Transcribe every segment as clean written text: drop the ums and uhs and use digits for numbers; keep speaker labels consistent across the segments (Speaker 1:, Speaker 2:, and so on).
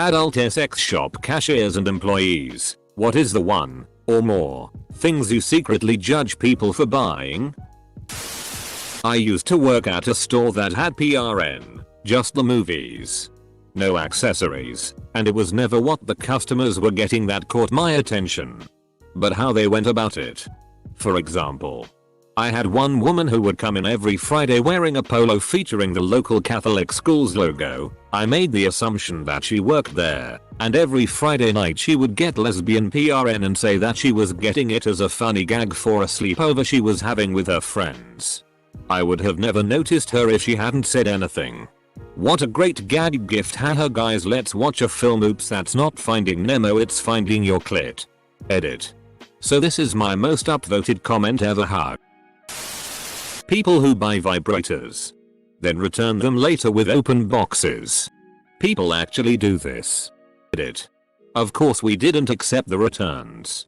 Speaker 1: Adult sex shop cashiers and employees. What is the one, or more, things you secretly judge people for buying? I used to work at a store that had PRN, just the movies. No accessories, and it was never what the customers were getting that caught my attention, but how they went about it. For example, I had one woman who would come in every Friday wearing a polo featuring the local Catholic school's logo. I made the assumption that she worked there, and every Friday night she would get lesbian PRN and say that she was getting it as a funny gag for a sleepover she was having with her friends. I would have never noticed her if she hadn't said anything. What a great gag gift. Haha guys, let's watch a film. Oops, that's not Finding Nemo, it's Finding Your Clit. Edit. So this is my most upvoted comment ever. People who buy vibrators, then return them later with open boxes. People actually do this. Edit. Of course we didn't accept the returns.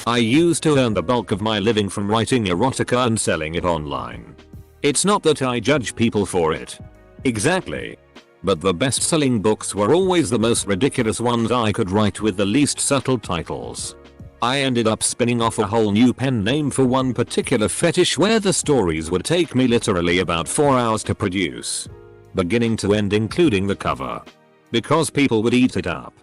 Speaker 1: I used to earn the bulk of my living from writing erotica and selling it online. It's not that I judge people for it. Exactly. But the best-selling books were always the most ridiculous ones I could write with the least subtle titles. I ended up spinning off a whole new pen name for one particular fetish where the stories would take me literally about 4 hours to produce, beginning to end including the cover, because people would eat it up.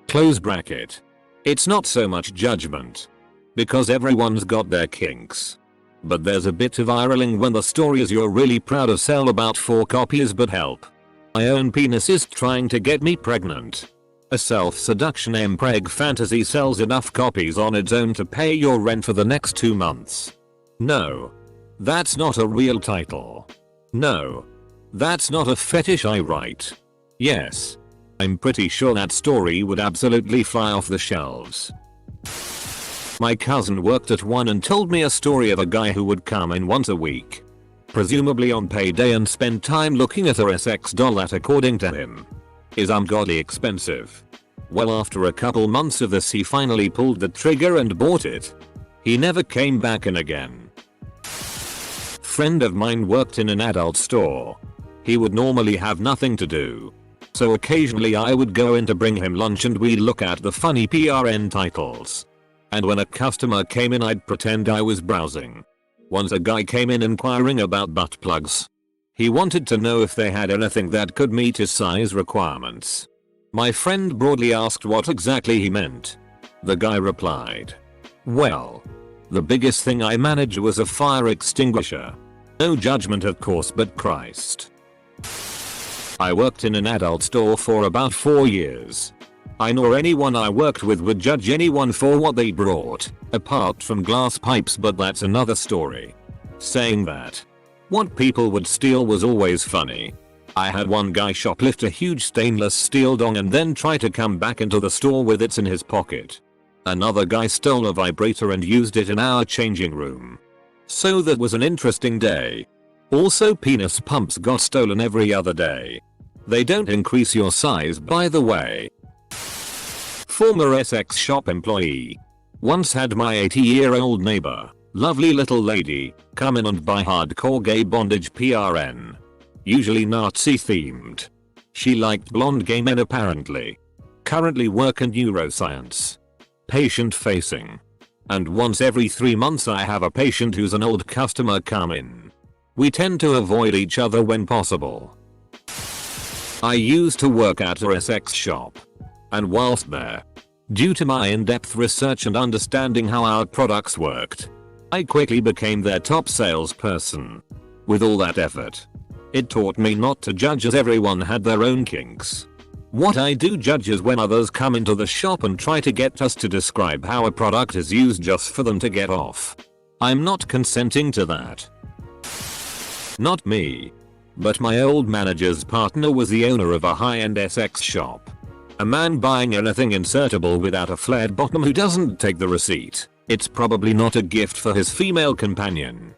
Speaker 1: Close bracket. It's not so much judgment, because everyone's got their kinks. But there's a bit of eye-rolling when the stories you're really proud of sell about 4 copies but help. My own penis is trying to get me pregnant. A self-seduction mpreg fantasy sells enough copies on its own to pay your rent for the next 2 months. No. That's not a real title. No. That's not a fetish I write. Yes. I'm pretty sure that story would absolutely fly off the shelves. My cousin worked at one and told me a story of a guy who would come in once a week, presumably on payday, and spend time looking at a sex doll that, according to him, is ungodly expensive. Well, after a couple months of this he finally pulled the trigger and bought it. He never came back in again. Friend of mine worked in an adult store. He would normally have nothing to do, so occasionally I would go in to bring him lunch and we'd look at the funny PRN titles. And when a customer came in I'd pretend I was browsing. Once a guy came in inquiring about butt plugs. He wanted to know if they had anything that could meet his size requirements. My friend broadly asked what exactly he meant. The guy replied, "Well, the biggest thing I managed was a fire extinguisher." No judgment of course, but Christ. I worked in an adult store for about 4 years. I know anyone I worked with would judge anyone for what they brought, apart from glass pipes, but that's another story. Saying that, what people would steal was always funny. I had one guy shoplift a huge stainless steel dong and then try to come back into the store with it in his pocket. Another guy stole a vibrator and used it in our changing room. So that was an interesting day. Also, penis pumps got stolen every other day. They don't increase your size, by the way. Former sex shop employee. Once had my 80-year-old neighbor, lovely little lady, come in and buy hardcore gay bondage PRN. Usually Nazi themed. She liked blonde gay men apparently. Currently work in neuroscience. Patient facing. And once every 3 months I have a patient who's an old customer come in. We tend to avoid each other when possible. I used to work at a sex shop. And whilst there, due to my in-depth research and understanding how our products worked, I quickly became their top salesperson. With all that effort, it taught me not to judge, as everyone had their own kinks. What I do judge is when others come into the shop and try to get us to describe how a product is used just for them to get off. I'm not consenting to that. Not me. But my old manager's partner was the owner of a high-end sex shop. A man buying anything insertable without a flared bottom who doesn't take the receipt. It's probably not a gift for his female companion.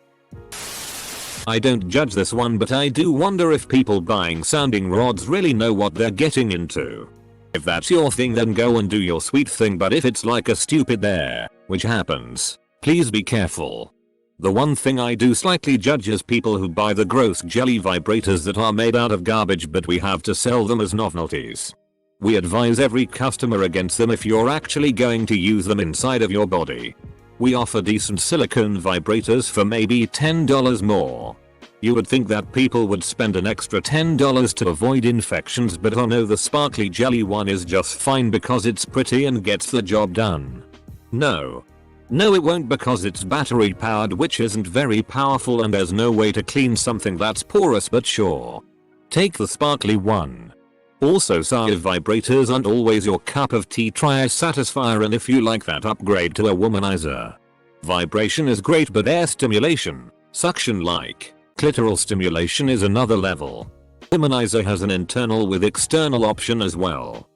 Speaker 1: I don't judge this one, but I do wonder if people buying sounding rods really know what they're getting into. If that's your thing, then go and do your sweet thing, but if it's like a stupid there, which happens, please be careful. The one thing I do slightly judge is people who buy the gross jelly vibrators that are made out of garbage but we have to sell them as novelties. We advise every customer against them if you're actually going to use them inside of your body. We offer decent silicone vibrators for maybe $10 more. You would think that people would spend an extra $10 to avoid infections, but oh no, the sparkly jelly one is just fine because it's pretty and gets the job done. No, it won't, because it's battery powered, which isn't very powerful, and there's no way to clean something that's porous, but sure. Take the sparkly one. Also, Sav vibrators aren't always your cup of tea. Try a Satisfyer, and if you like that, upgrade to a Womanizer. Vibration is great, but air stimulation, suction like clitoral stimulation is another level. Womanizer has an internal with external option as well.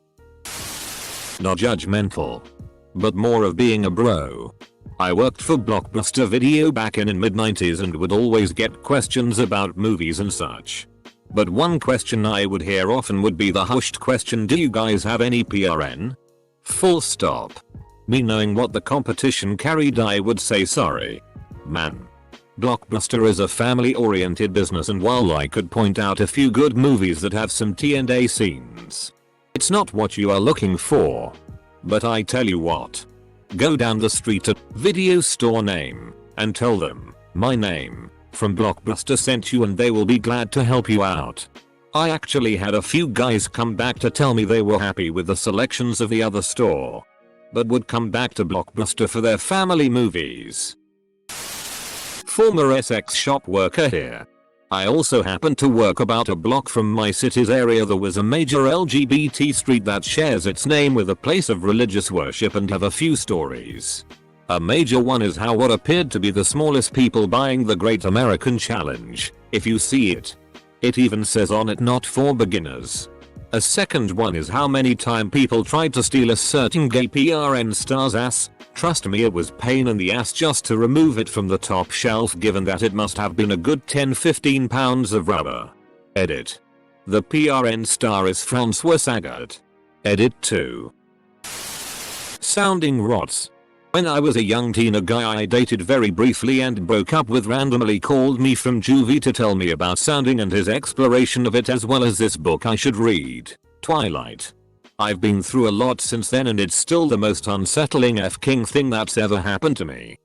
Speaker 1: Not judgmental, but more of being a bro. I worked for Blockbuster Video back in mid-90s and would always get questions about movies and such. But one question I would hear often would be the hushed question, do you guys have any PRN? Full stop. Me knowing what the competition carried, I would say sorry. Man. Blockbuster is a family-oriented business, and while I could point out a few good movies that have some T&A scenes, it's not what you are looking for. But I tell you what. Go down the street at video store name and tell them, my name from Blockbuster sent you, and they will be glad to help you out. I actually had a few guys come back to tell me they were happy with the selections of the other store, but would come back to Blockbuster for their family movies. Former Essex shop worker here. I also happen to work about a block from my city's area. There was a major LGBT street that shares its name with a place of religious worship and have a few stories. A major one is how what appeared to be the smallest people buying the Great American Challenge. If you see it, it even says on it, not for beginners. A second one is how many times people tried to steal a certain gay PRN star's ass. Trust me, it was pain in the ass just to remove it from the top shelf, given that it must have been a good 10-15 pounds of rubber. Edit. The PRN star is Francois Sagat. Edit 2. Sounding rots. When I was a young teen, a guy I dated very briefly and broke up with randomly called me from juvie to tell me about sounding and his exploration of it, as well as this book I should read, Twilight. I've been through a lot since then, and it's still the most unsettling f-king thing that's ever happened to me.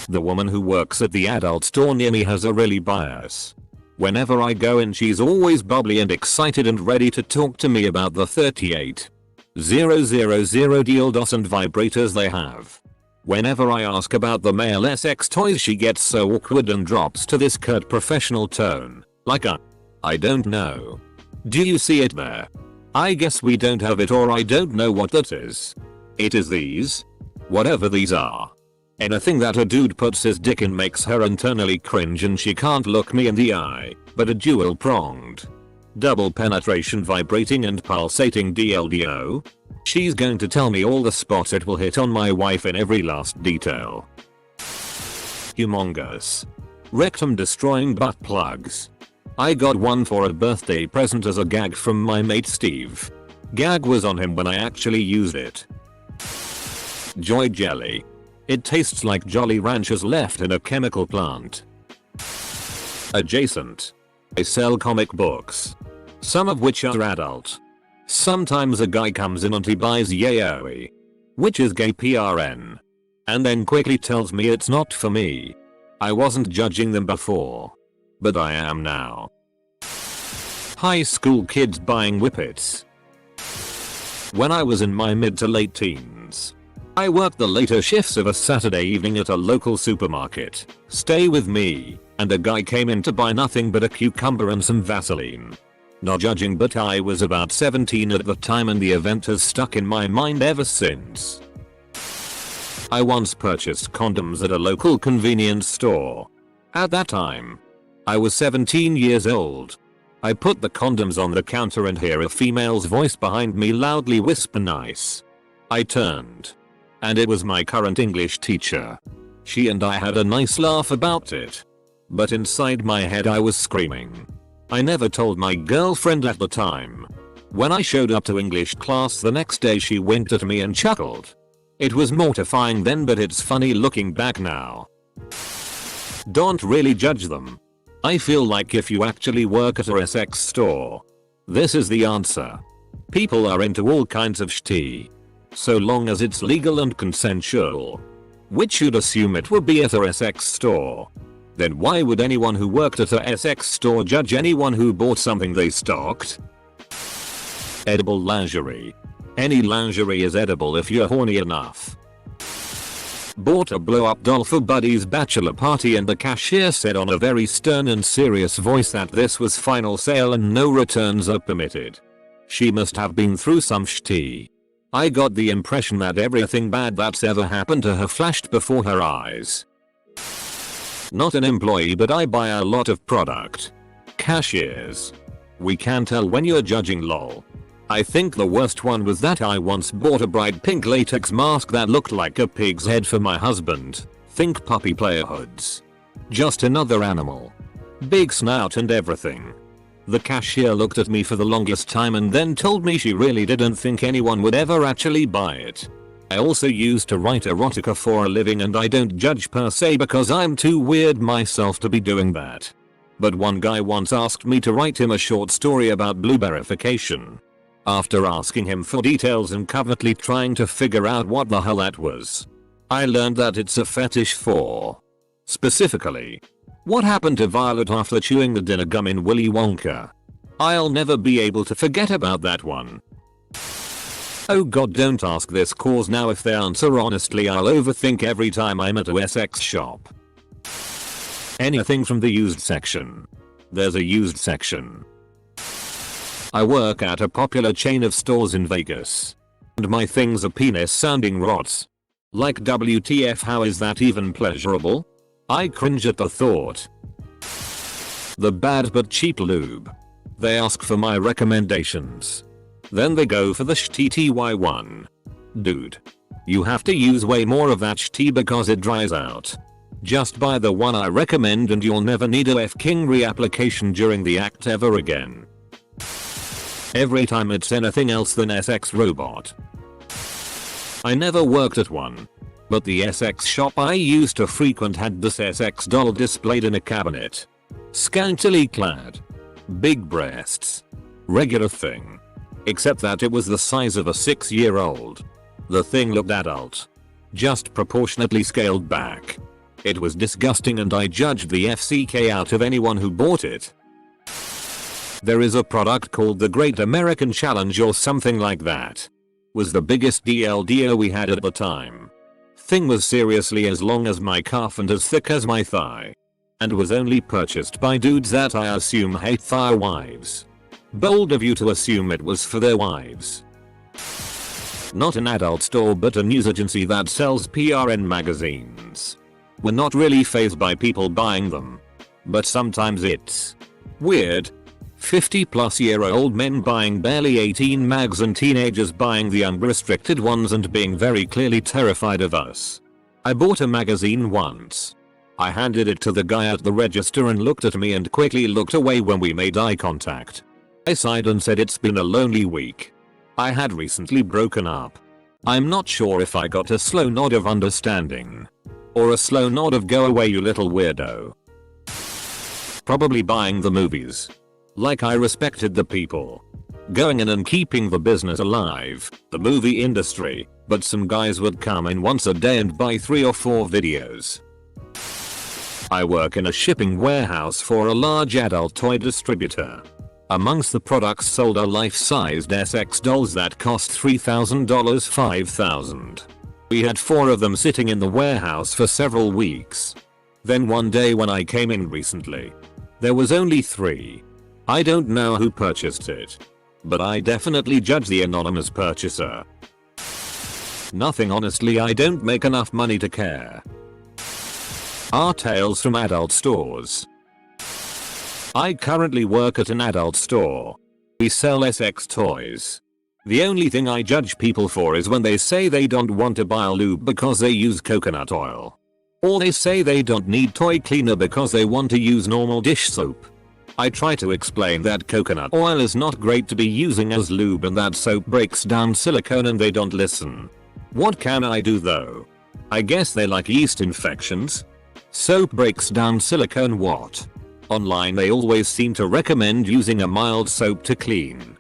Speaker 1: The woman who works at the adult store near me has a really bias. Whenever I go in, she's always bubbly and excited and ready to talk to me about the 38,000 dildos and vibrators they have. Whenever I ask about the male sex toys, she gets so awkward and drops to this curt professional tone, like I don't know. Do you see it there? I guess we don't have it, or I don't know what that is. It is these. Whatever these are. Anything that a dude puts his dick in makes her internally cringe, and she can't look me in the eye, but a dual-pronged, double penetration vibrating and pulsating DLDO? She's going to tell me all the spots it will hit on my wife in every last detail. Humongous. Rectum destroying butt plugs. I got one for a birthday present as a gag from my mate Steve. Gag was on him when I actually used it. Joy jelly. It tastes like Jolly Ranchers left in a chemical plant. Adjacent. I sell comic books, some of which are adult. Sometimes a guy comes in and he buys yaoi, which is gay PRN, and then quickly tells me it's not for me. I wasn't judging them before, but I am now. High school kids buying whippets. When I was in my mid to late teens, I worked the later shifts of a Saturday evening at a local supermarket. Stay with me, and a guy came in to buy nothing but a cucumber and some Vaseline. Not judging, but I was about 17 at the time, and the event has stuck in my mind ever since. I once purchased condoms at a local convenience store. At that time, I was 17 years old. I put the condoms on the counter and hear a female's voice behind me loudly whisper nice. I turned, and it was my current English teacher. She and I had a nice laugh about it, but inside my head I was screaming. I never told my girlfriend at the time. When I showed up to English class the next day, she winked at me and chuckled. It was mortifying then, but it's funny looking back now. Don't really judge them. I feel like if you actually work at a sex store, this is the answer. People are into all kinds of shit. So long as it's legal and consensual. Which you'd assume it would be at a SX store. Then why would anyone who worked at a SX store judge anyone who bought something they stocked? Edible lingerie. Any lingerie is edible if you're horny enough. Bought a blow up doll for Buddy's bachelor party and the cashier said on a very stern and serious voice that this was final sale and no returns are permitted. She must have been through some shit. I got the impression that everything bad that's ever happened to her flashed before her eyes. Not an employee, but I buy a lot of product. Cashiers. We can tell when you're judging, lol. I think the worst one was that I once bought a bright pink latex mask that looked like a pig's head for my husband. Think puppy player hoods. Just another animal. Big snout and everything. The cashier looked at me for the longest time and then told me she really didn't think anyone would ever actually buy it. I also used to write erotica for a living and I don't judge per se because I'm too weird myself to be doing that. But one guy once asked me to write him a short story about blueberryfication. After asking him for details and covertly trying to figure out what the hell that was, I learned that it's a fetish for. Specifically, what happened to Violet after chewing the dinner gum in Willy Wonka? I'll never be able to forget about that one. Oh god, don't ask this cause now if they answer honestly I'll overthink every time I'm at a SX shop. Anything from the used section. There's a used section. I work at a popular chain of stores in Vegas. And my things are penis sounding rots. Like WTF, how is that even pleasurable? I cringe at the thought. The bad but cheap lube. They ask for my recommendations. Then they go for the shitty one. Dude. You have to use way more of that shit because it dries out. Just buy the one I recommend and you'll never need a F-King reapplication during the act ever again. Every time it's anything else than SX robot. I never worked at one. But the SX shop I used to frequent had this SX doll displayed in a cabinet. Scantily clad. Big breasts. Regular thing. Except that it was the size of a 6-year-old. The thing looked adult. Just proportionately scaled back. It was disgusting and I judged the FCK out of anyone who bought it. There is a product called the Great American Challenge or something like that. Was the biggest DLDO we had at the time. Thing was seriously as long as my calf and as thick as my thigh. And was only purchased by dudes that I assume hate their wives. Bold of you to assume it was for their wives. Not an adult store but a news agency that sells PRN magazines. We're not really fazed by people buying them. But sometimes it's weird. 50-plus-year-old men buying barely 18 mags and teenagers buying the unrestricted ones and being very clearly terrified of us. I bought a magazine once. I handed it to the guy at the register and looked at me and quickly looked away when we made eye contact. I sighed and said it's been a lonely week. I had recently broken up. I'm not sure if I got a slow nod of understanding. Or a slow nod of go away you little weirdo. Probably buying the movies. Like I respected the people going in and keeping the business alive, the movie industry, but some guys would come in once a day and buy 3 or 4 videos. I work in a shipping warehouse for a large adult toy distributor. Amongst the products sold are life-sized SX dolls that cost $3,000, $5,000. We had 4 of them sitting in the warehouse for several weeks. Then one day when I came in recently, there was only 3. I don't know who purchased it. But I definitely judge the anonymous purchaser. Nothing, honestly, I don't make enough money to care. Are tales from adult stores. I currently work at an adult store. We sell SX toys. The only thing I judge people for is when they say they don't want to buy a lube because they use coconut oil. Or they say they don't need toy cleaner because they want to use normal dish soap. I try to explain that coconut oil is not great to be using as lube and that soap breaks down silicone and they don't listen. What can I do though? I guess they like yeast infections. Soap breaks down silicone what? Online they always seem to recommend using a mild soap to clean.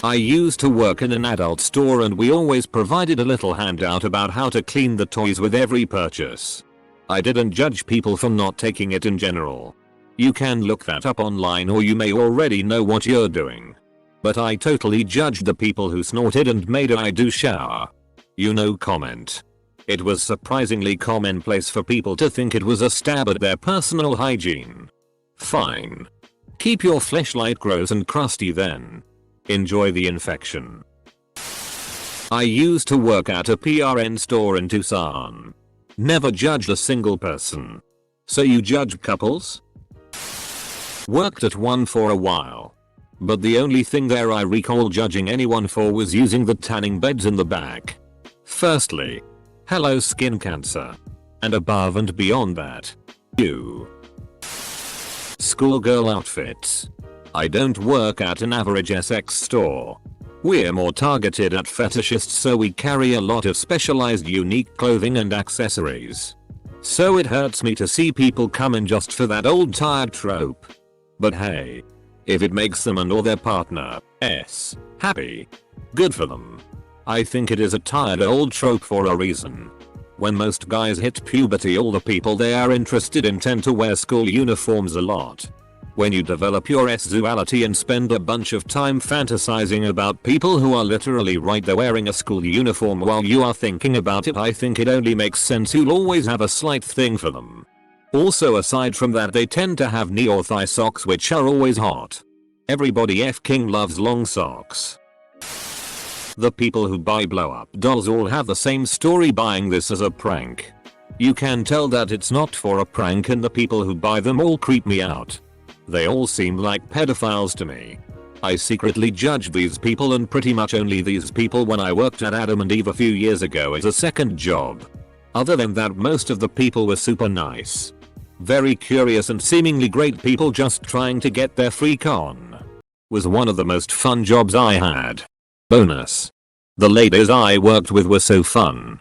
Speaker 1: I used to work in an adult store and we always provided a little handout about how to clean the toys with every purchase. I didn't judge people for not taking it in general. You can look that up online or you may already know what you're doing. But I totally judged the people who snorted and made I do shower. You know, comment. It was surprisingly commonplace for people to think it was a stab at their personal hygiene. Fine. Keep your fleshlight gross and crusty then. Enjoy the infection. I used to work at a PRN store in Tucson. Never judged a single person. So you judge couples? Worked at one for a while. But the only thing there I recall judging anyone for was using the tanning beds in the back. Firstly, hello skin cancer. And above and beyond that, you. Schoolgirl outfits. I don't work at an average Essex store. We're more targeted at fetishists, so we carry a lot of specialized unique clothing and accessories. So it hurts me to see people come in just for that old tired trope. But hey, if it makes them and or their partner happy, good for them. I think it is a tired old trope for a reason. When most guys hit puberty, all the people they are interested in tend to wear school uniforms a lot. When you develop your sexuality and spend a bunch of time fantasizing about people who are literally right there wearing a school uniform while you are thinking about it, I think it only makes sense you'll always have a slight thing for them. Also, aside from that, they tend to have knee or thigh socks which are always hot. Everybody f***ing loves long socks. The people who buy blow up dolls all have the same story, buying this as a prank. You can tell that it's not for a prank, and the people who buy them all creep me out. They all seem like pedophiles to me. I secretly judged these people, and pretty much only these people, when I worked at Adam and Eve a few years ago as a second job. Other than that, most of the people were super nice. Very curious and seemingly great people just trying to get their freak on. Was one of the most fun jobs I had. Bonus. The ladies I worked with were so fun.